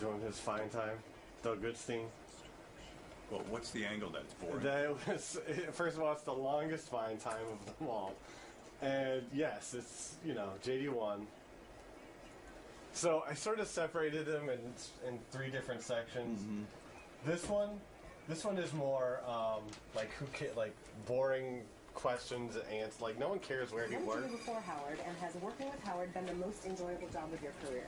doing his fine time. Doug Goodstein. Well, what's the angle that's boring? That was, first of all, it's the longest fine time of them all. And yes, it's, JD won. So I sort of separated them in three different sections. Mm-hmm. This one is more boring questions and answers. Like, no one cares where he worked. Before Howard, and has working with Howard been the most enjoyable job of your career?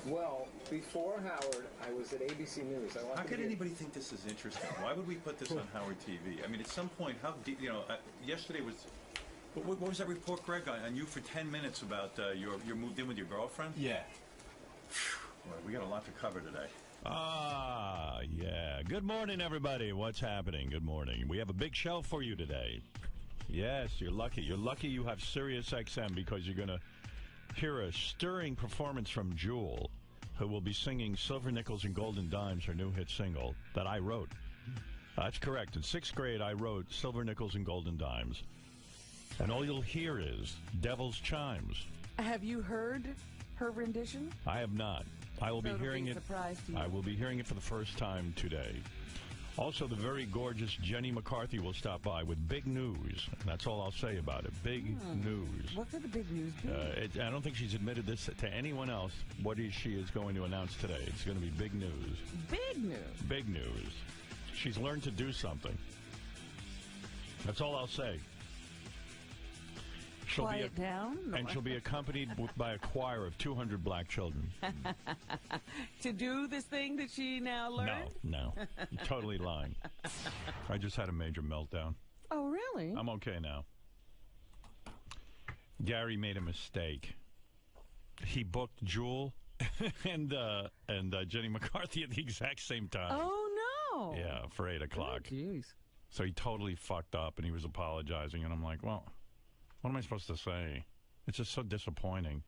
Well, before Howard, I was at ABC News. How could anybody think this is interesting? Why would we put this on Howard TV? I mean, at some point, how deep? Yesterday was. What was that report, Greg, on you for 10 minutes about you moved in with your girlfriend? Yeah. Well, we got a lot to cover today. Yeah. Good morning, everybody. What's happening? Good morning. We have a big show for you today. Yes, you're lucky. You're lucky you have Sirius XM because you're going to hear a stirring performance from Jewel, who will be singing Silver Nickels and Golden Dimes, her new hit single that I wrote. That's correct. In 6th grade, I wrote Silver Nickels and Golden Dimes. And all you'll hear is Devil's Chimes. Have you heard her rendition? I have not. I will be hearing it. Surprise to you. I will be hearing it for the first time today. Also, the very gorgeous Jenny McCarthy will stop by with big news. That's all I'll say about it. Big news. What could the big news be? I don't think she's admitted this to anyone else. What she is going to announce today? It's going to be big news. Big news. Big news. She's learned to do something. That's all I'll say. Quiet down? And she'll be accompanied by a choir of 200 black children. To do this thing that she now learned? No. You're totally lying. I just had a major meltdown. Oh, really? I'm okay now. Gary made a mistake. He booked Jewel and Jenny McCarthy at the exact same time. Oh, no. Yeah, for 8 o'clock. Oh, jeez. So he totally fucked up, and he was apologizing, and I'm like, well, what am I supposed to say? It's just so disappointing.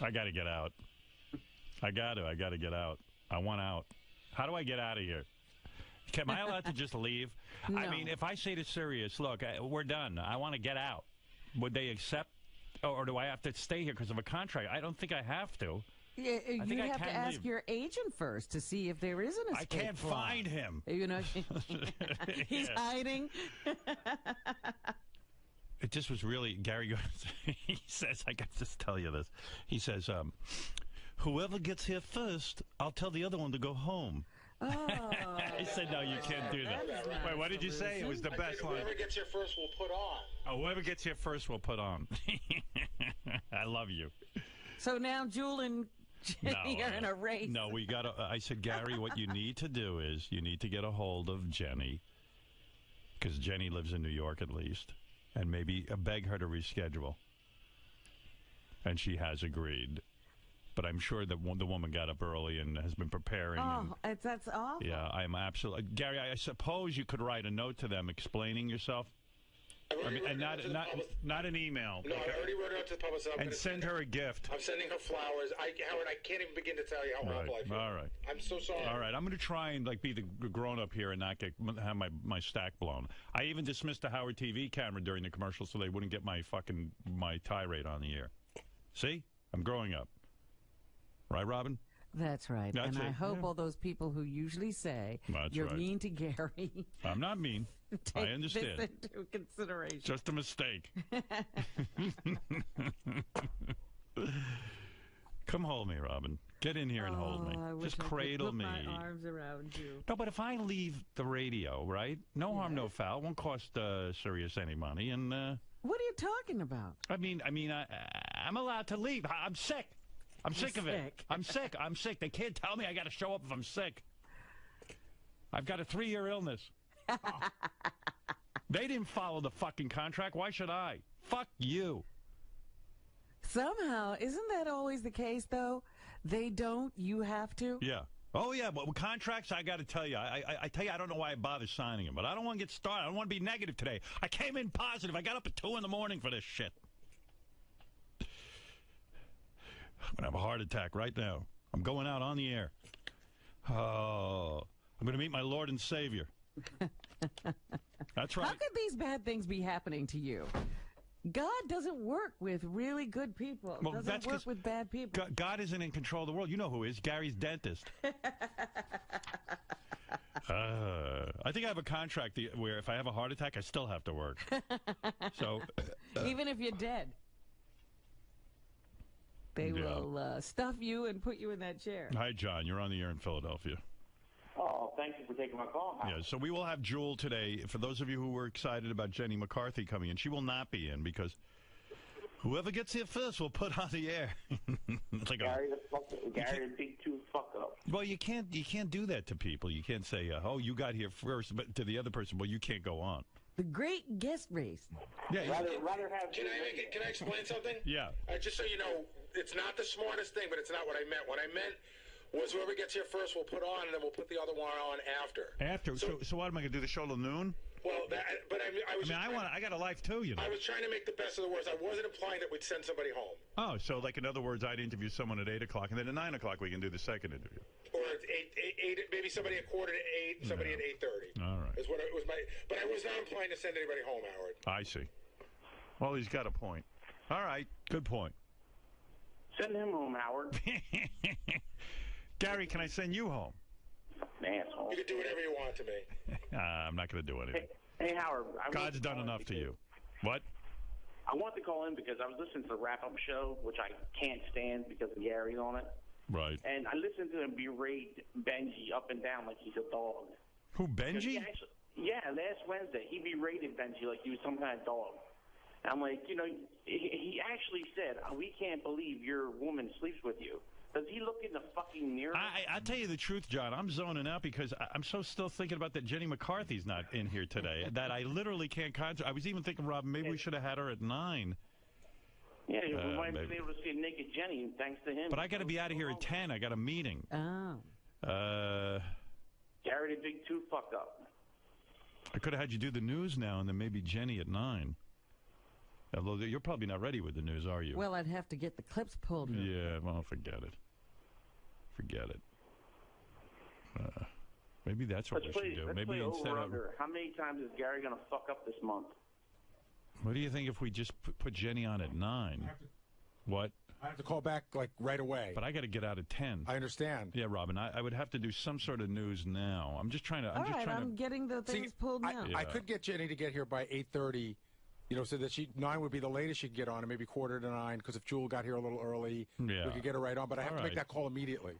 I got to get out. I got to get out. I want out. How do I get out of here? Am I allowed to just leave? No. I mean, if I say to Sirius, look, we're done. I want to get out. Would they accept? Or do I have to stay here because of a contract? I don't think I have to. Yeah, you have to ask your agent first to see if there is an escape I can't clause. find him. He's hiding. It just was really, Gary goes, he says, I got to just tell you this. He says, whoever gets here first, I'll tell the other one to go home. Oh. I said, no, you can't do that. Wait, what did you say? It was the best line. Whoever gets here first will put on. Oh, whoever gets here first will put on. I love you. So now Jewel and Jenny are in a race. No, we got to, I said, Gary, what you need to do is you need to get a hold of Jenny, because Jenny lives in New York at least, and maybe beg her to reschedule. And she has agreed. But I'm sure that the woman got up early and has been preparing. Oh, that's awful. Yeah, I'm absolutely... Gary, I suppose you could write a note to them explaining yourself. I mean, and not an email. No, I already wrote it out to the public. So and send her a gift. I'm sending her flowers. Howard, I can't even begin to tell you how awful I feel. All right. I'm so sorry. All right, I'm going to try and be the grown-up here and not have my stack blown. I even dismissed the Howard TV camera during the commercial so they wouldn't get my tirade on the air. See? I'm growing up. Right, Robin? That's right. That's and I it. hope all those people who usually say you're mean to Gary. I'm not mean. I understand. Take this into consideration. Just a mistake. Come hold me, Robin. Get in here and hold me. Just cradle me. My arms around you. No, but if I leave the radio, right? No harm, no foul. Won't cost Sirius any money. And what are you talking about? I'm allowed to leave. I'm sick. I'm sick of it. I'm sick. They can't tell me I got to show up if I'm sick. I've got a 3-year illness. They didn't follow the fucking contract. Why should I? Fuck you. Somehow, isn't that always the case, though? They don't, you have to? Yeah. Oh, yeah, but with contracts, I got to tell you, I tell you, I don't know why I bother signing them, but I don't want to get started. I don't want to be negative today. I came in positive. I got up at 2 in the morning for this shit. I'm going to have a heart attack right now. I'm going out on the air. Oh, I'm going to meet my Lord and Savior. That's right. How could these bad things be happening to you? God doesn't work with really good people. Well, Doesn't that's work 'cause with bad people. God isn't in control of the world. You know who is? Gary's dentist. I think I have a contract where if I have a heart attack, I still have to work. So, Even if you're dead, they will stuff you and put you in that chair. Hi, John. You're on the air in Philadelphia. Oh, thank you for taking my call. Yeah, so we will have Jewel today. For those of you who were excited about Jenny McCarthy coming in, she will not be in because whoever gets here first will put on the air. It's like Gary the big two fuck up. well, you can't do that to people. You can't say, "Oh, you got here first," but to the other person, well, you can't go on. The great guest race. Yeah. Rather have. Can I explain something? Yeah. Just so you know, it's not the smartest thing, but it's not what I meant. What I meant was whoever gets here first will put on, and then we'll put the other one on after. So what am I going to do? The show till noon? Well, I got a life too, you know. I was trying to make the best of the worst. I wasn't implying that we'd send somebody home. Oh, so like in other words, I'd interview someone at 8 o'clock, and then at 9 o'clock we can do the second interview. Or at eight, maybe somebody at 7:45, and somebody at 8:30. All right. Is what it was but I was not implying to send anybody home, Howard. I see. Well, he's got a point. All right, good point. Send him home, Howard. Gary, can I send you home? Asshole. You can do whatever you want to me. I'm not going to do anything. Hey, Howard. God's done enough to you. What? I want to call in because I was listening to the wrap-up show, which I can't stand because of Gary's on it. Right. And I listened to him berate Benji up and down like he's a dog. Who, Benji? Last Wednesday, he berated Benji like he was some kind of dog. And I'm like, he actually said, we can't believe your woman sleeps with you. Does he look in the fucking mirror? I tell you the truth, John. I'm zoning out because I'm still thinking about that Jenny McCarthy's not in here today. That I literally can't concentrate. I was even thinking, Rob, maybe we should have had her at 9. Yeah, we might have been able to see a naked Jenny, thanks to him. But I got to be out of here at 10. I got a meeting. Oh. Gary the big two fuck up. I could have had you do the news now and then maybe Jenny at 9. Although you're probably not ready with the news, are you? Well, I'd have to get the clips pulled. Yeah, well, forget it. Forget it. Maybe that's what we should do. Maybe instead of how many times is Gary going to fuck up this month? What do you think if we just put Jenny on at 9? What? I have to call back like right away. But I got to get out at 10. I understand. Yeah, Robin, I would have to do some sort of news now. I'm just trying to. I'm getting the things pulled now. I could get Jenny to get here by 8:30. So that 9 would be the latest she could get on, and maybe 8:45, because if Jewel got here a little early, we could get her right on. But I have to make that call immediately.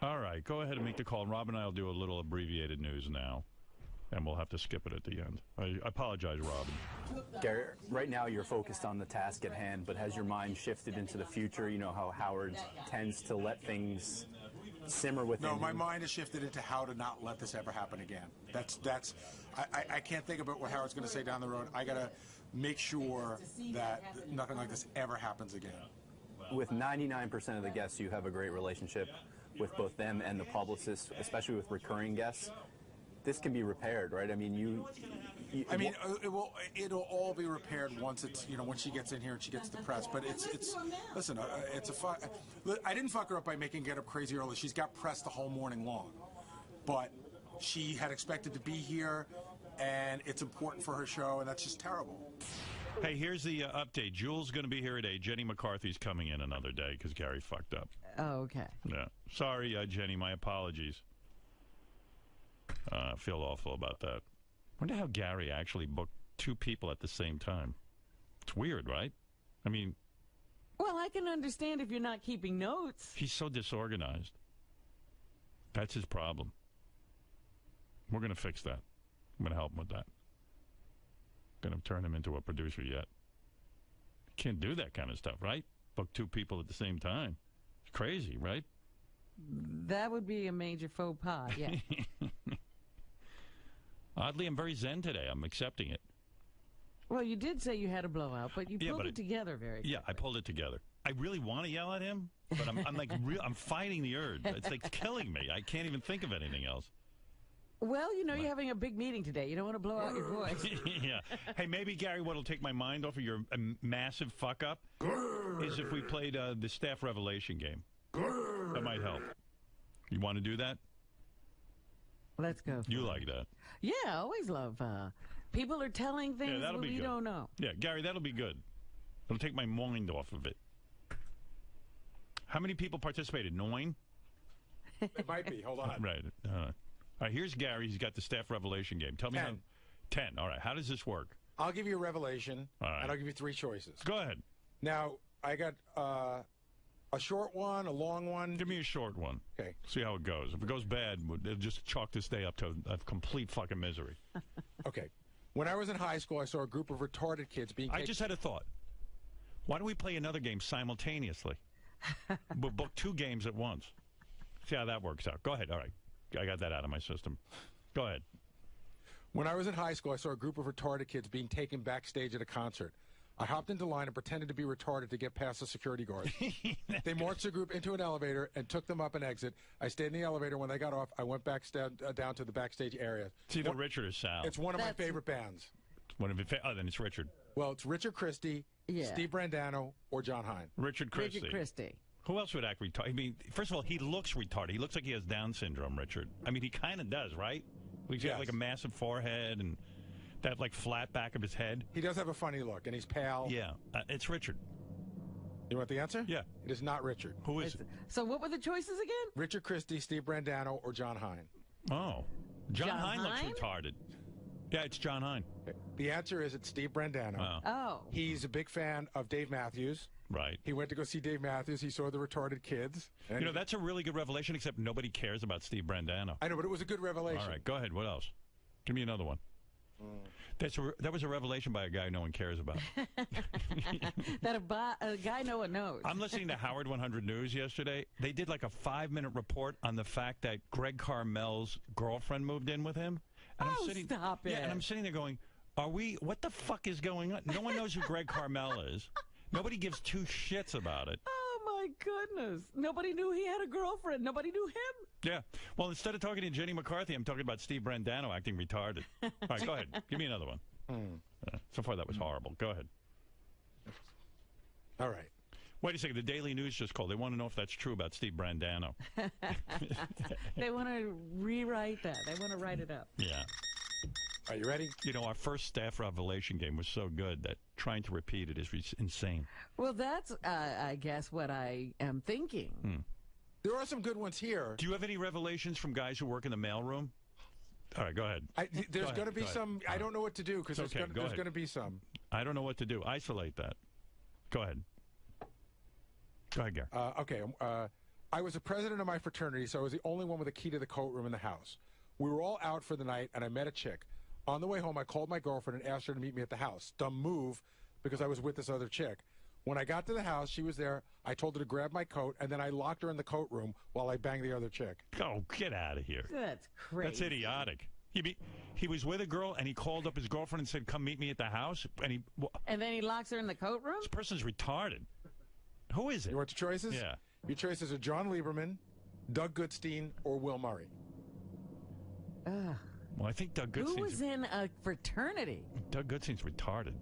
All right, go ahead and make the call. Rob and I will do a little abbreviated news now, and we'll have to skip it at the end. I apologize, Robin. Gary, right now you're focused on the task at hand, but has your mind shifted into the future? You know how Howard tends to let things simmer within him. No, my mind has shifted into how to not let this ever happen again. I can't think about what Howard's going to say down the road. I got to make sure that nothing like this ever happens again. With 99% of the guests, you have a great relationship with both them and the publicists, especially with recurring guests. This can be repaired, right? I mean, it'll all be repaired once it's, when she gets in here and she gets the press. But listen, I didn't fuck her up by making get up crazy early. She's got press the whole morning long. But she had expected to be here, and it's important for her show, and that's just terrible. Hey, here's the update. Jewel's going to be here at 8. Jenny McCarthy's coming in another day because Gary fucked up. Oh, okay. Yeah. Sorry, Jenny. My apologies. I feel awful about that. Wonder how Gary actually booked 2 people at the same time. It's weird, right? I mean... Well, I can understand if you're not keeping notes. He's so disorganized. That's his problem. We're going to fix that. I'm going to help him with that. Going to turn him into a producer yet. Can't do that kind of stuff, right? Book 2 people at the same time. It's crazy, right? That would be a major faux pas, yeah. Oddly, I'm very zen today. I'm accepting it. Well, you did say you had a blowout, but you pulled it together very quickly. Yeah, I pulled it together. I really want to yell at him, but I'm like, I'm fighting the urge. It's like killing me. I can't even think of anything else. Well, you're having a big meeting today. You don't want to blow out your voice. Yeah. Hey, maybe, Gary, what'll take my mind off of your massive fuck-up is if we played the staff revelation game. That might help. You want to do that? Let's go. You like that? Yeah, I always love. People are telling things that we don't know. Yeah, Gary, that'll be good. It'll take my mind off of it. How many people participated? 9? It might be. Hold on. Right. All right, here's Gary. He's got the staff revelation game. Tell me 10. how. 10. All right. How does this work? I'll give you a revelation, All right. and I'll give you 3 choices. Go ahead. Now, I got a short one, a long one. Give me a short one. Okay. See how it goes. If it goes bad, it'll just chalk this day up to a complete fucking misery. Okay. When I was in high school, I saw a group of retarded kids being... I just had a thought. Why don't we play another game simultaneously? We'll book 2 games at once. See how that works out. Go ahead. All right. I got that out of my system. Go ahead. When I was in high school, I saw a group of retarded kids being taken backstage at a concert. I hopped into line and pretended to be retarded to get past the security guard. They marched the group into an elevator and took them up an exit. I stayed in the elevator. When they got off, I went back down to the backstage area. It's either Richard or Sal. It's one of my favorite bands. One of then it's Richard. Well, it's Richard Christie, Steve Brandano, or John Hine. Richard Christie. Richard Christie. Who else would act retarded? I mean, first of all, he looks retarded. He looks like he has Down syndrome, Richard. I mean, he kind of does, right? He's got like a massive forehead and that like flat back of his head. He does have a funny look, and he's pale. Yeah, it's Richard. You want the answer? Yeah. It is not Richard. Who is it? So what were the choices again? Richard Christie, Steve Brandano, or John Hine. Oh. John Hine looks Hine? retarded. Yeah, it's John Hine. The answer is it's Steve Brandano. Oh. He's a big fan of Dave Matthews. Right. He went to go see Dave Matthews. He saw the retarded kids. You know, that's a really good revelation, except nobody cares about Steve Brandano. I know, but it was a good revelation. All right, go ahead. What else? Give me another one. That was a revelation by a guy no one cares about. That a guy no one knows. I'm listening to Howard 100 News yesterday. They did like a 5-minute report on the fact that Greg Carmel's girlfriend moved in with him. And I'm sitting, stop it. Yeah, and I'm sitting there going, what the fuck is going on? No one knows who Greg Carmel is. Nobody gives 2 shits about it. Oh, my goodness. Nobody knew he had a girlfriend. Nobody knew him. Yeah. Well, instead of talking to Jenny McCarthy, I'm talking about Steve Brandano acting retarded. All right, go ahead. Give me another one. So far, that was horrible. Go ahead. All right. Wait a second. The Daily News just called. They want to know if that's true about Steve Brandano. They want to rewrite that. They want to write it up. Yeah. Are you ready? You know, our first staff revelation game was so good that trying to repeat it is insane. Well, that's, I guess, what I am thinking. There are some good ones here. Do you have any revelations from guys who work in the mailroom? All right, go ahead. There's going to be some. I don't know what to do because Okay, there's going to be some. I don't know what to do. Isolate that. Go ahead. Go ahead, Gary. Okay. I was the president of my fraternity, so I was the only one with a key to the coat room in the house. We were all out for the night, and I met a chick. On the way home, I called my girlfriend and asked her to meet me at the house. Dumb move, because I was with this other chick. When I got to the house, she was there. I told her to grab my coat, and then I locked her in the coat room while I banged the other chick. Oh, get out of here. That's crazy. That's idiotic. He was with a girl, and he called up his girlfriend and said, come meet me at the house. And then he locks her in the coat room? This person's retarded. Who is it? You want your choices? Yeah. Your choices are John Lieberman, Doug Goodstein, or Will Murray. Well, I think Doug Goodstein's... Who was in a fraternity? Doug Goodstein's retarded.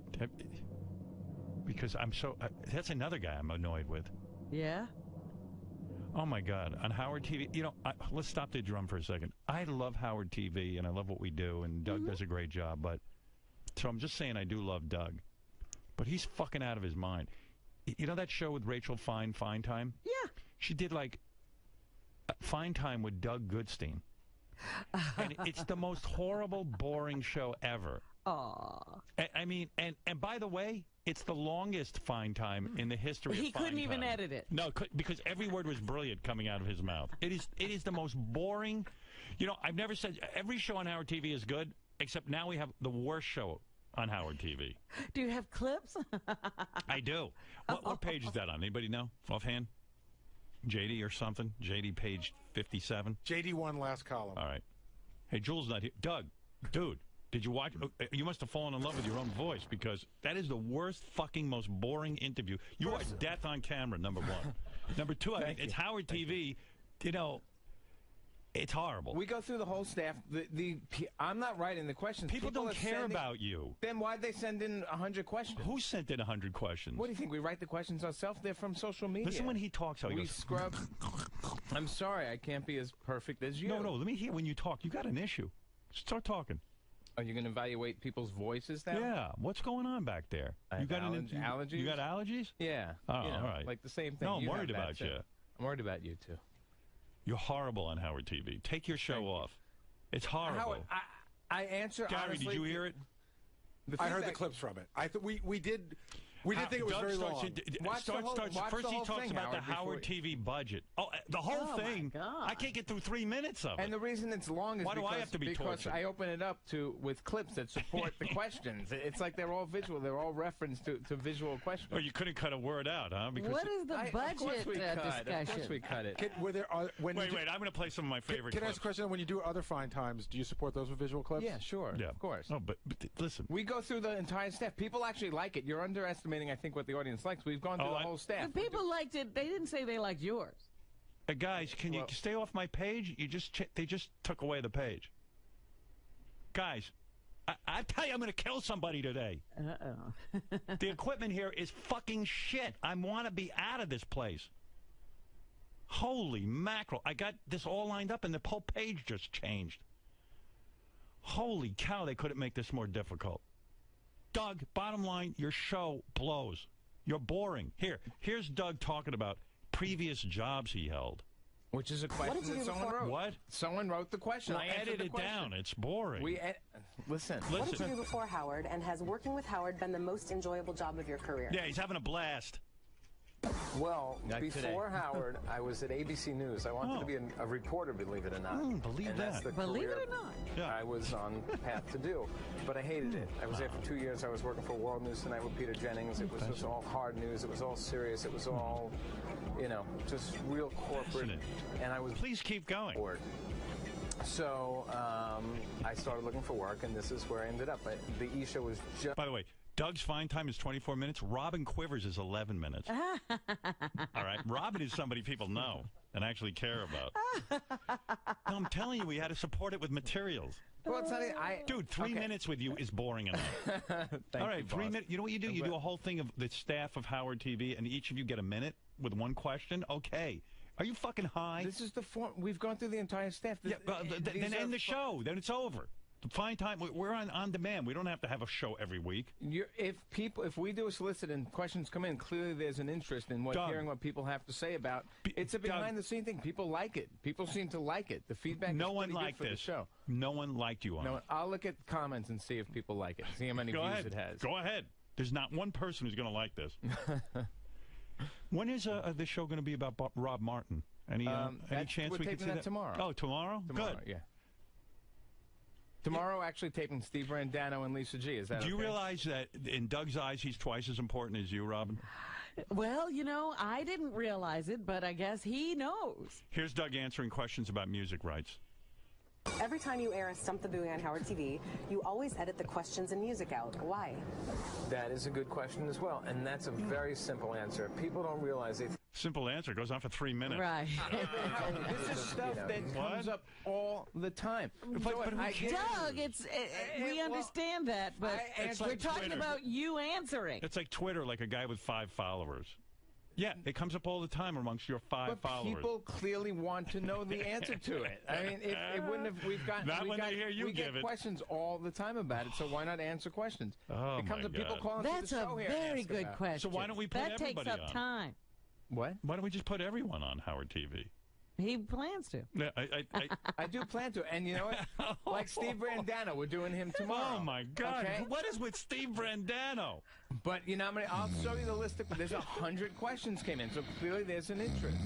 Because I'm so... that's another guy I'm annoyed with. Yeah? Oh, my God. On Howard TV... You know, let's stop the drum for a second. I love Howard TV, and I love what we do, and Doug does a great job, but... So I'm just saying I do love Doug. But he's fucking out of his mind. You know that show with Rachel Fine Time? Yeah. She did, like, Fine Time with Doug Goodstein. And it's the most horrible, boring show ever. Aw. I mean, and by the way, it's the longest Fine Time in the history of Fine Time. He couldn't even edit it. No, because every word was brilliant coming out of his mouth. It is the most boring. You know, I've never said every show on Howard TV is good, except now we have the worst show on Howard TV. Do you have clips? I do. What page is that on? Anybody know offhand? JD or something? JD page 57? JD1 last column. All right. Hey, Jules not here. Doug, dude, did you watch? You must have fallen in love with your own voice because that is the worst fucking most boring interview. You are death on camera, number one. Number two, I mean, it's Howard TV. You know, it's horrible. We go through the whole staff. I'm not writing the questions. People don't care about you. Then why'd they send in 100 questions? Who sent in 100 questions? What do you think? We write the questions ourselves? They're from social media. Listen when he talks. How he we goes, scrub. I'm sorry, I can't be as perfect as you. No, let me hear when you talk. You got an issue. Start talking. Are you going to evaluate people's voices now? Yeah. What's going on back there? I have allergies. You got allergies? Yeah. Oh, you know, all right. Like the same thing. No, I'm you worried have that, about too. you. I'm worried about you, too. You're horrible on Howard TV. Take your show off. It's horrible. Howard, I answer Gary, honestly, did you hear it? I heard the clips from it. We did think it was Doug very starts long. First he talks about the Howard TV budget. Oh, the whole thing. I can't get through 3 minutes of it. And the reason it's long is Why do I have to be because tortured? I open it up with clips that support the questions. It's like they're all visual. They're all referenced to visual questions. Oh, you couldn't cut a word out, huh? Because What is the budget Of course we discussion? cut it. Wait, I'm going to play some of my favorite Can I clips. ask a question? When you do other fine times, do you support those with visual clips? Yeah, sure. Yeah. Of course. No, but listen. We go through the entire staff. People actually like it. You're underestimating, I think, what the audience likes. We've gone through the whole staff. The people liked it. They didn't say they liked yours. Guys, can you stay off my page? They just took away the page. Guys, I tell you, I'm going to kill somebody today. Uh-oh. The equipment here is fucking shit. I want to be out of this place. Holy mackerel. I got this all lined up and the whole page just changed. Holy cow, they couldn't make this more difficult. Doug, bottom line, your show blows. You're boring. Here's Doug talking about previous jobs he held. Which is a question that someone wrote. What? Someone wrote the question. Well, I answered edit the it question. down. It's boring. Listen. What did you do before Howard, and has working with Howard been the most enjoyable job of your career? Yeah, he's having a blast. Well, Not before today. Howard, I was at ABC News. I wanted to be a reporter, believe it or not. Believe and that. That's the Believe career it or not. Yeah. I was on path to do, but I hated it. I was there for 2 years. I was working for World News Tonight with Peter Jennings. It was just all hard news. It was all serious. It was all, just real corporate. And I was Please keep going. bored. So I started looking for work, and this is where I ended up. The E! Show was just... By the way, Doug's fine time is 24 minutes. Robin Quivers is 11 minutes. All right? Robin is somebody people know and actually care about. No, I'm telling you, we had to support it with materials. Well, it's not. Dude, 3 minutes with you is boring enough. All right, 3 minutes. You know what you do? You do a whole thing of the staff of Howard TV, and each of you get a minute with one question. Okay. Are you fucking high? This is the form. We've gone through the entire staff. Yeah, then end the show. Then it's over. Fine time. We're on demand. We don't have to have a show every week. If we do a solicit and questions come in, clearly there's an interest in hearing what people have to say about. It's a behind-the-scene thing. People like it. People seem to like it. The feedback. No is one pretty liked good for this the show. No one liked you on it. I'll look at comments and see if people like it. See how many views it has. Go ahead. There's not one person who's going to like this. When is the show going to be about Rob Martin? Any chance we're we could taping see that tomorrow. Oh, tomorrow? Tomorrow, Good. yeah. Tomorrow, actually taping Steve Brandano and Lisa G. Is that Do you okay? realize that in Doug's eyes, he's twice as important as you, Robin? Well, I didn't realize it, but I guess he knows. Here's Doug answering questions about music rights. Every time you air a Stump the Boogie on Howard TV, you always edit the questions and music out. Why? That is a good question as well, and that's a very simple answer. People don't realize it. Simple answer. Goes on for 3 minutes. Right. This is stuff that comes up all the time. But who cares? Doug, we understand that, but It's we're like talking Twitter. about you answering. It's like Twitter, like a guy with 5 followers. Yeah, it comes up all the time amongst your 5 But followers. people clearly want to know the answer to it. I mean, it wouldn't have. They hear you we give get it. questions all the time about it. So why not answer questions? Oh, it comes my up. People God. calling That's the a show here and very ask good about it. question. So why don't we put that everybody takes up on? time. What? Why don't we just put everyone on Howard TV? He plans to. Yeah, I do plan to, and you know what? Like Steve Brandano, we're doing him tomorrow. Oh my God! Okay? What is with Steve Brandano? But you know, I'll show you the list. There's 100 questions came in, so clearly there's an interest.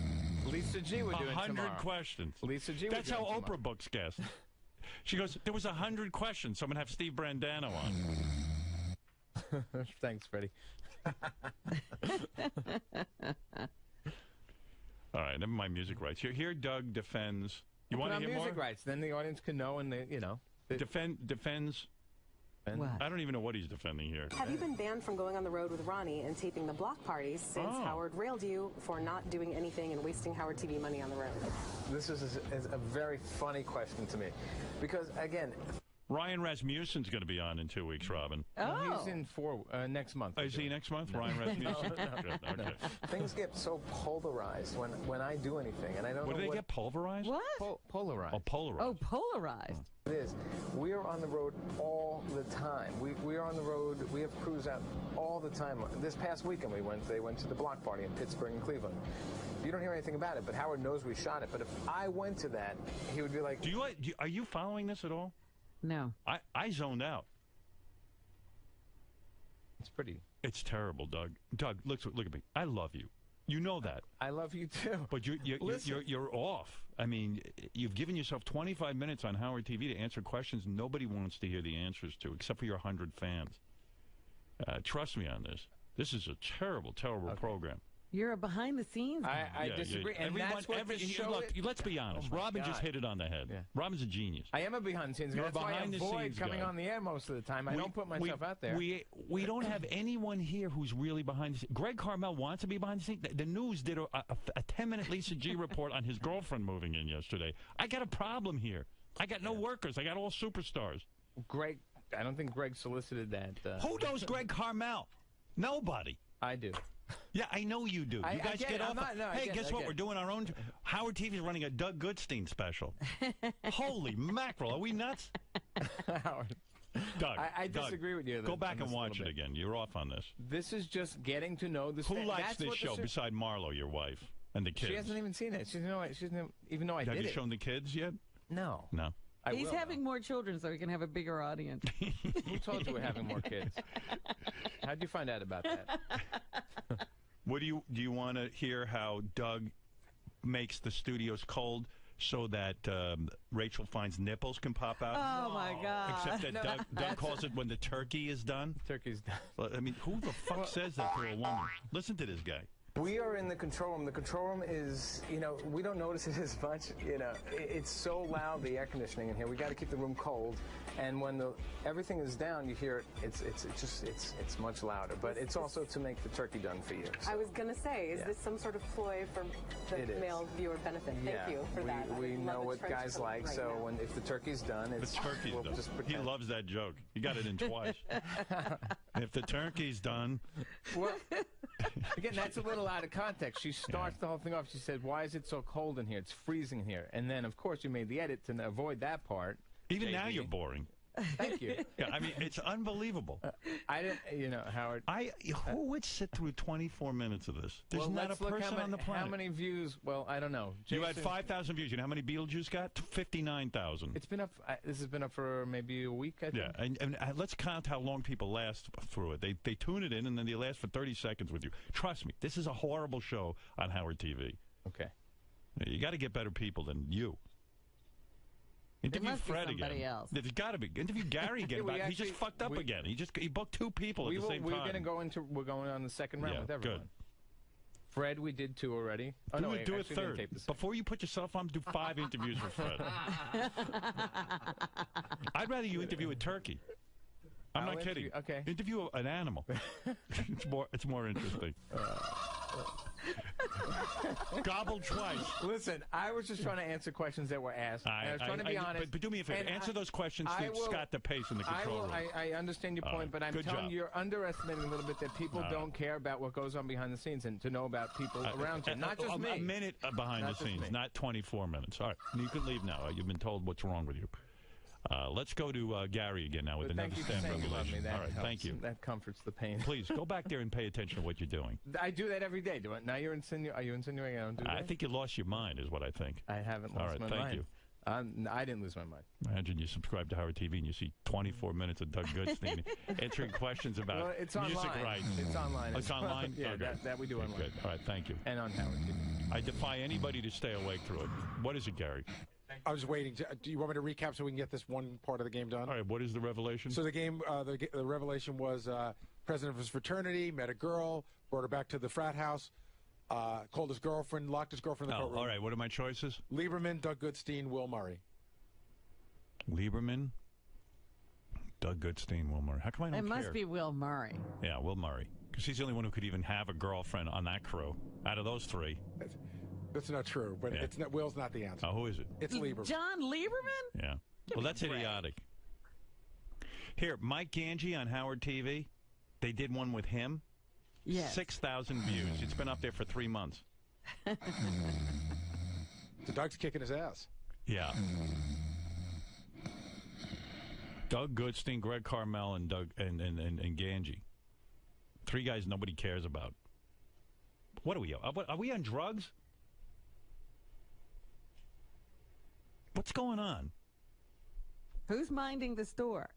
Lisa G. we're doing 100 tomorrow. questions. Lisa G. That's we're how doing Oprah tomorrow. books guests. She goes, there was 100 questions. So I'm going to have Steve Brandano on. Thanks, Freddie. All right, never mind music rights. Here Doug defends. You Put want to on hear music more? rights, then the audience can know, and they, Defends. What? I don't even know what he's defending here. Have you been banned from going on the road with Ronnie and taping the block parties since Howard railed you for not doing anything and wasting Howard TV money on the road? This is a very funny question to me, because again, Ryan Rasmussen's going to be on in 2 weeks, Robin. No, he's in next month. Is he next month, Ryan Rasmussen? Good, okay. Things get so polarized when I do anything, and I don't know What do they get pulverized? What? Polarized. Oh, polarized. Oh, polarized. It is. We are on the road all the time. We are on the road. We have crews out all the time. This past weekend they went to the block party in Pittsburgh and Cleveland. You don't hear anything about it, but Howard knows we shot it. But if I went to that, he would be like, Are you following this at all? No. I zoned out. It's terrible, Doug. Doug, look at me. I love you. You know that. I love you too. But you're off. I mean, you've given yourself 25 minutes on Howard TV to answer questions nobody wants to hear the answers to, except for your 100 fans. Trust me on this. This is a terrible, terrible program. You're a behind the scenes. I disagree. And that's what the show look, let's be honest. Robin just hit it on the head. Yeah. Robin's a genius. I am a behind the scenes guy. You're That's why I behind the avoid scenes coming guy. on the air most of the time. I don't put myself out there. We don't have anyone here who's really behind the scenes. Greg Carmel wants to be behind the scenes. The news did a 10-minute Lisa G report on his girlfriend moving in yesterday. I got a problem here. I got no workers. I got all superstars. Greg, I don't think Greg solicited that. Who knows Greg Carmel? Nobody. I do. Yeah, I know you do. You guys get off. Hey, guess what? We're doing our own. Howard TV is running a Doug Goodstein special. Holy mackerel! Are we nuts? Howard. Doug, I disagree with you. Go back and watch it again. You're off on this. This is just getting to know this. Who likes this show beside Marlo, your wife, and the kids? She hasn't even seen it. She doesn't even know I did it. Have you shown the kids yet? No. No. He's having more children so he can have a bigger audience. Who told you we're having more kids? How'd you find out about that? What do you want to hear how Doug makes the studios cold so that Rachel Fine's nipples can pop out? Oh, my God. Except that Doug calls it when the turkey is done. Turkey's done. Well, I mean, who the fuck says that to a woman? Listen to this guy. We are in the control room. The control room is, we don't notice it as much. It's so loud, the air conditioning in here. We got to keep the room cold. And when everything is down, you hear it. It's much louder. But it's also to make the turkey done for you. So. I was gonna say, is this some sort of ploy for the male viewer benefit? Thank you for that. We know what guys like. Right so now. if the turkey's done, The turkey's done. He loves that joke. He got it in twice. If the turkey's done. Well, again, that's a little out of context. She starts the whole thing off. She said, "Why is it so cold in here? It's freezing in here." And then, of course, you made the edit to avoid that part. Even now, you're boring. Thank you. Yeah, I mean, it's unbelievable. I didn't, Howard. Who would sit through 24 minutes of this? There's not a person on the planet. How many views? Well, I don't know. You had 5,000 views. You know how many Beetlejuice got? 59,000. It's been up. This has been up for maybe a week, I think. Yeah, and let's count how long people last through it. They tune it in, and then they last for 30 seconds with you. Trust me, this is a horrible show on Howard TV. Okay. You got to get better people than you. Interview Fred again. Else. There's got to be. Interview Gary again. He just fucked up again. He booked two people at the same time. We're going on the second round with everyone. Good. Fred, we did 2 already. Do a third. Before you put yourself on, do 5 interviews with Fred. I'd rather you interview a turkey. I'm not kidding. Okay. Interview an animal. It's more interesting. Gobbled twice. Listen, I was just trying to answer questions that were asked. I was trying to be honest. But do me a favor. Answer those questions to Scott DePace in the control room. I understand your point, but I'm telling you, you're underestimating a little bit that people don't care about what goes on behind the scenes and to know about people around you. Not just me. A minute behind the scenes, not 24 minutes. All right. You can leave now. You've been told what's wrong with you. Let's go to Gary again now with another stamp regulation. All right, thank you. That comforts the pain. Please go back there and pay attention to what you're doing. I do that every day. Now you're insinuating. Are you insinuating I don't do that? I think you lost your mind, is what I think. I haven't lost my mind. All right, thank you. I didn't lose my mind. Imagine you subscribe to Howard TV and you see 24 minutes of Doug Goodstein answering questions about music rights. It's online. It's online? Yeah, okay. that we do online. Good. All right, thank you. And on Howard TV. I defy anybody to stay awake through it. What is it, Gary? I was waiting. Do you want me to recap so we can get this one part of the game done? All right, what is the revelation? So the game, the revelation was president of his fraternity, met a girl, brought her back to the frat house, called his girlfriend, locked his girlfriend in the courtroom. All right, what are my choices? Lieberman, Doug Goodstein, Will Murray. Lieberman, Doug Goodstein, Will Murray. How come I don't care? It must be Will Murray. Yeah, Will Murray. Because he's the only one who could even have a girlfriend on that crew out of those 3. That's not true, but it's not, Will's not the answer. Oh, who is it? It's Lieberman. John Lieberman? Yeah. Well, that's idiotic. Here, Mike Ganji on Howard TV, they did one with him. Yes. 6,000 views. It's been up there for 3 months. The Doug's kicking his ass. Yeah. Doug Goodstein, Greg Carmel, and Ganji. 3 guys nobody cares about. What are we? Are we on drugs? What's going on? Who's minding the store?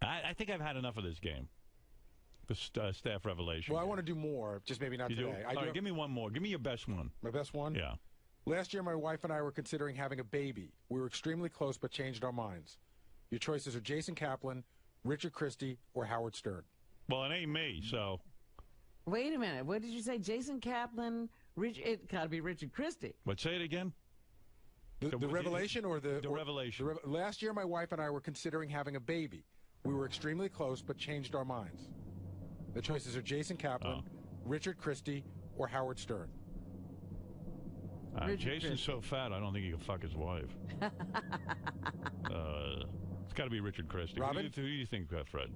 I think I've had enough of this game. The staff revelation. Well, I want to do more, just maybe not today. All right, give me one more. Give me your best one. My best one? Yeah. Last year, my wife and I were considering having a baby. We were extremely close, but changed our minds. Your choices are Jason Kaplan, Richard Christie, or Howard Stern. Well, it ain't me, so. Wait a minute. What did you say? Jason Kaplan? It got to be Richard Christie. What? Say it again. The revelation or the revelation? Last year, my wife and I were considering having a baby. We were extremely close, but changed our minds. The choices are Jason Kaplan, Richard Christie, or Howard Stern. Jason's so fat, I don't think he can fuck his wife. It's got to be Richard Christie. Robin? Who do you think, Fred?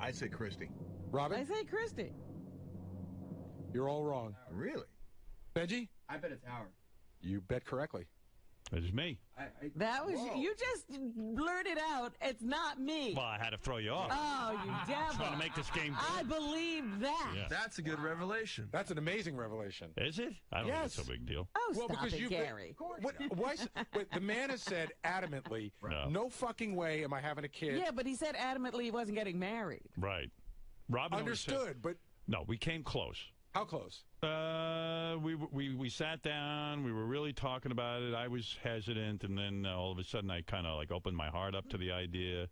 I say Christie. Robin? I say Christie. You're all wrong. Really? Benji? I bet it's Howard. You bet correctly. It's me. That was you just blurted out. It's not me. Well, I had to throw you off. Oh, you devil! Trying to make this game good. I believe that. Yeah. That's a good revelation. That's an amazing revelation. Is it? I don't think it's a big deal. Oh, well, stop because it, Gary. Wait, the man has said adamantly, no fucking way am I having a kid. Yeah, but he said adamantly he wasn't getting married. Right. Robin understood, but no, we came close. How close? We sat down. We were really talking about it. I was hesitant, and then all of a sudden, I kind of like opened my heart up to the idea.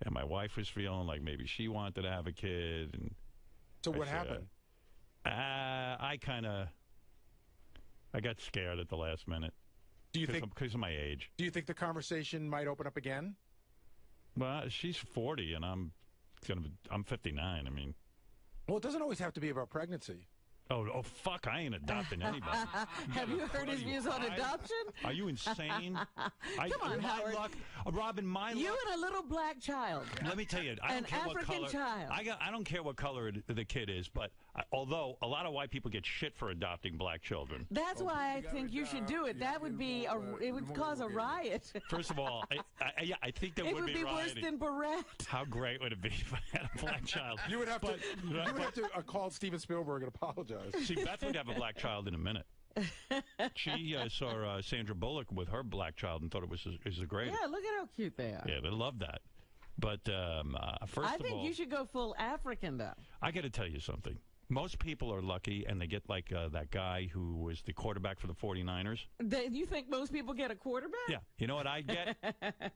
And my wife was feeling like maybe she wanted to have a kid. And so what happened? I got scared at the last minute. Do you think because of my age? Do you think the conversation might open up again? Well, she's 40, and I'm 59. I mean. Well, it doesn't always have to be about pregnancy. Oh, fuck, I ain't adopting anybody. Have you heard his views on adoption? Are you insane? Come on, Howard. Robin, You and a little black child. Let me tell you, I don't care African what color. child. I don't care what color the kid is, but although a lot of white people get shit for adopting black children. That's why I think you should do it. That would be it would cause a riot. First of all, I think that it would be worse than Barrett. How great would it be if I had a black child? You would have to call Steven Spielberg and apologize. See, Beth would have a black child in a minute. She saw Sandra Bullock with her black child and thought it was the greatest. Yeah, look at how cute they are. Yeah, they love that. But first of all, I think you should go full African, though. I got to tell you something. Most people are lucky, and they get like that guy who was the quarterback for the 49ers. You think most people get a quarterback? Yeah. You know what I get?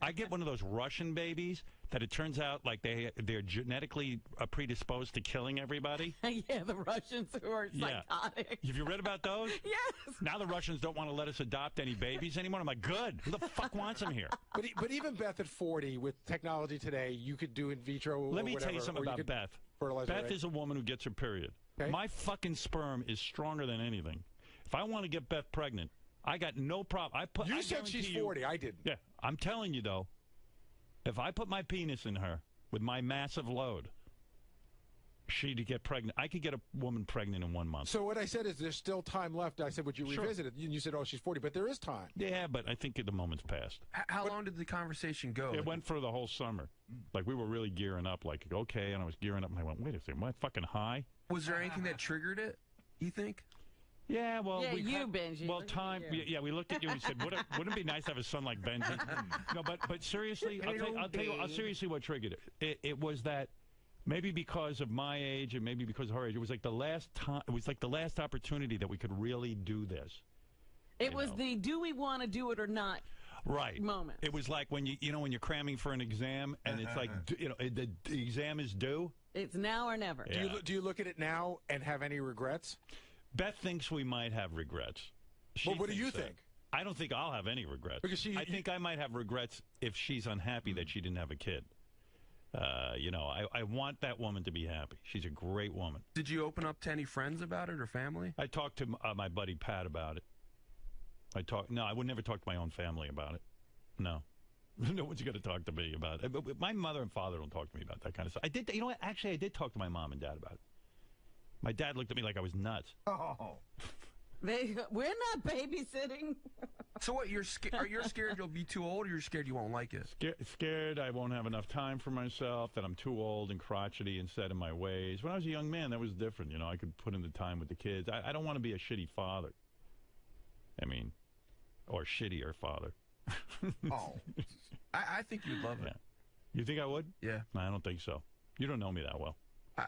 I get one of those Russian babies that it turns out like they're genetically predisposed to killing everybody. Yeah, the Russians who are psychotic. Have you read about those? Yes. Now the Russians don't want to let us adopt any babies anymore. I'm like, good. Who the fuck wants them here? But even Beth at 40, with technology today, you could do in vitro. Let me tell you something about Beth. Beth is a woman who gets her period. Okay. My fucking sperm is stronger than anything. If I want to get Beth pregnant, I got no problem. You said she's 40. I didn't. Yeah, I'm telling you though. If I put my penis in her with my massive load, she'd get pregnant. I could get a woman pregnant in 1 month. So what I said is there's still time left. I said, would you revisit it? And you said, oh, she's 40, but there is time. Yeah, but I think the moment's passed. How long did the conversation go? It went for the whole summer. Like, we were really gearing up, like, okay, and I was gearing up, and I went, wait a second, am I fucking high? Was there anything that triggered it, you think? Yeah, well, Benji. Well, time. Yeah, we looked at you and said, wouldn't it be nice to have a son like Benji? No, but seriously, I'll tell you, seriously, what triggered it? It was that maybe because of my age and maybe because of her age, it was like the last time. It was like the last opportunity that we could really do this. It was the do we want to do it or not? Right. Moment. It was like when when you're cramming for an exam and it's like the exam is due. It's now or never. Yeah. Do you look at it now and have any regrets? Beth thinks we might have regrets. Well, what do you think? I don't think I'll have any regrets. Because I think I might have regrets if she's unhappy that she didn't have a kid. I want that woman to be happy. She's a great woman. Did you open up to any friends about it or family? I talked to my buddy Pat about it. No, I would never talk to my own family about it. No. No one's going to talk to me about it. But my mother and father don't talk to me about that kind of stuff. I did. You know what? Actually, I did talk to my mom and dad about it. My dad looked at me like I was nuts. Oh. We're not babysitting. So what? You're scared you'll be too old, or you're scared you won't like it? Scared I won't have enough time for myself, that I'm too old and crotchety and set in my ways. When I was a young man, that was different. You know, I could put in the time with the kids. I don't want to be a shitty father. I mean, or shittier father. Oh. I think you'd love it. You think I would? Yeah. No, I don't think so. You don't know me that well.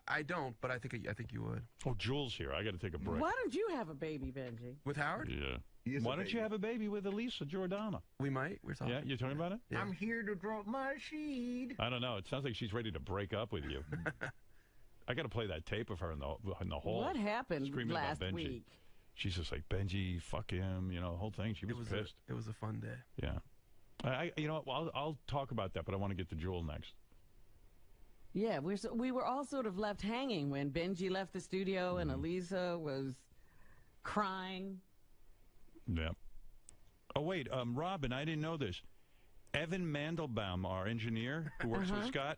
I don't, but I think you would. Oh, Jules here. I got to take a break. Why don't you have a baby, Benji? With Howard? Yeah. Why don't you have a baby with Elisa Jordana? We might. We're talking. Yeah, you're talking about it? Yeah. I'm here to drop my seed. I don't know. It sounds like she's ready to break up with you. I got to play that tape of her in the hall. What happened screaming last about Benji. week? She's just like, Benji, fuck him. You know, the whole thing. She was pissed. It was a fun day. Yeah. You know what? I'll talk about that, but I want to get to Jewel next. Yeah, we were all sort of left hanging when Benji left the studio and Elisa was crying. Yeah. Oh, wait, Robin, I didn't know this. Evan Mandelbaum, our engineer who works with Scott,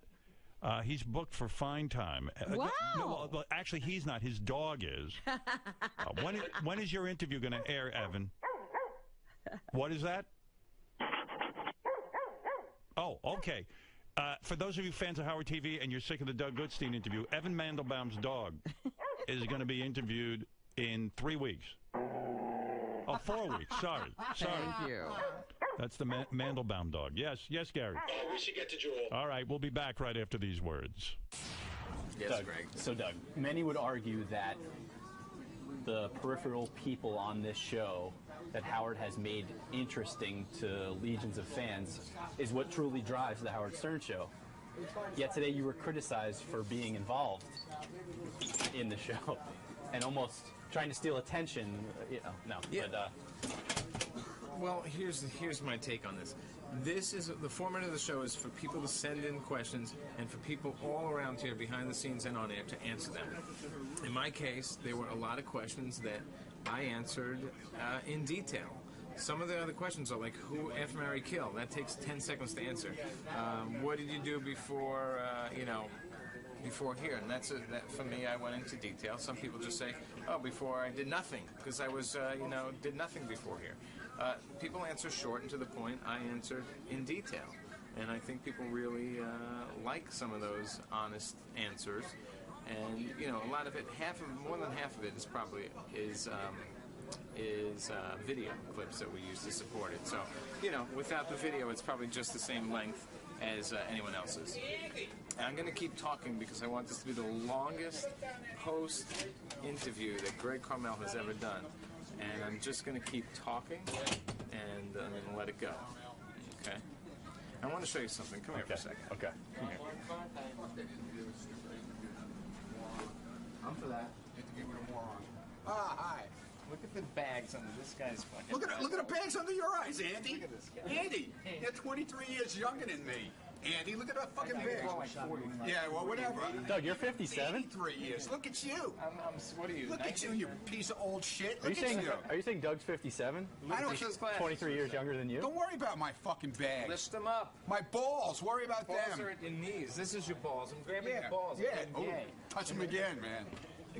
he's booked for fine time. Wow. No, well, actually, he's not. His dog is. When is your interview going to air, Evan? What is that? Oh, okay. For those of you fans of Howard TV and you're sick of the Doug Goodstein interview, Evan Mandelbaum's dog is going to be interviewed in 3 weeks. Oh, 4 weeks. Sorry. Thank you. That's the Mandelbaum dog. Yes, Gary. We should get to Jewel. All right, we'll be back right after these words. Yes, Doug, Greg. So, Doug, many would argue that the peripheral people on this show that Howard has made interesting to legions of fans is what truly drives the Howard Stern Show. Yet today you were criticized for being involved in the show and almost trying to steal attention. Well, here's my take on this. This is the format of the show is for people to send in questions and for people all around here, behind the scenes and on air, to answer them. In my case, there were a lot of questions that I answered in detail. Some of the other questions are like, who F, marry, kill? That takes 10 seconds to answer. What did you do before, before here? And that for me, I went into detail. Some people just say, oh, before I did nothing, because I was, did nothing before here. People answer short and to the point. I answered in detail. And I think people really like some of those honest answers. And, a lot of it, more than half of it is probably video clips that we use to support it. So, without the video, it's probably just the same length as anyone else's. And I'm going to keep talking because I want this to be the longest post-interview that Greg Carmel has ever done. And I'm just going to keep talking, and I'm going to let it go. Okay? I want to show you something. Come here for a second. Okay. Come here. I'm for that. You have to give me a moron. Hi. Look at the bags under this guy's fucking Look at the bags under your eyes, Andy. Look at this guy. Andy, you're 23 years younger than me. Andy, look at that fucking bag. Yeah, well, whatever. Doug, you're 57? 83 years. Look at you. What are you? Look at you, you piece of old shit. Are Look you at saying you. Are you saying Doug's 57? I don't. 23 years younger than you? Don't worry about my fucking bags. Lift them up. My balls. Worry about Balls them. are at your knees. This is your balls. I'm grabbing your balls. Yeah. I'm Oh, gay. touch them again, man.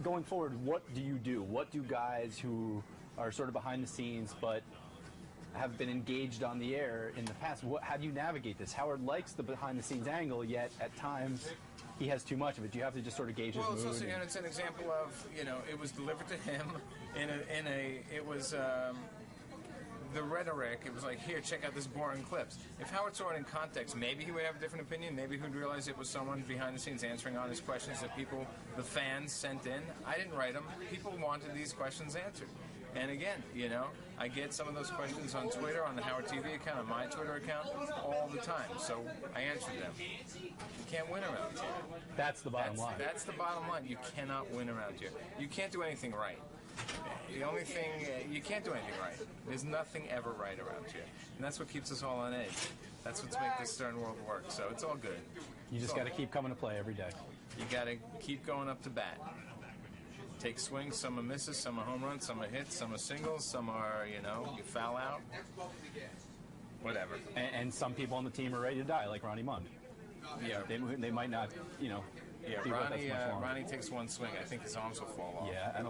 Going forward, what do you do? What do guys who are sort of behind the scenes but have been engaged on the air in the past, how do you navigate this? Howard likes the behind-the-scenes angle, yet at times he has too much of it. Do you have to just sort of gauge his mood? Well, it's an example of, it was delivered to him it was the rhetoric. It was like, here, check out this boring clips. If Howard saw it in context, maybe he would have a different opinion. Maybe he would realize it was someone behind the scenes answering honest questions that the fans sent in. I didn't write them. People wanted these questions answered. And again, I get some of those questions on Twitter, on the Howard TV account, on my Twitter account, all the time. So I answered them. You can't win around here. That's the bottom line. That's the bottom line. You cannot win around here. You can't do anything right. The only thing, you can't do anything right. There's nothing ever right around here. And that's what keeps us all on edge. That's what's make this Stern world work. So it's all good. You just got to keep coming to play every day. You got to keep going up to bat. Take swings, some are misses, some are home runs, some are hits, some are singles, some are, you foul out. whatever. And some people on the team are ready to die, like Ronnie Mund. Yeah. They might not, Yeah, be with us much longer. Ronnie takes one swing. I think his arms will fall off. Yeah, I don't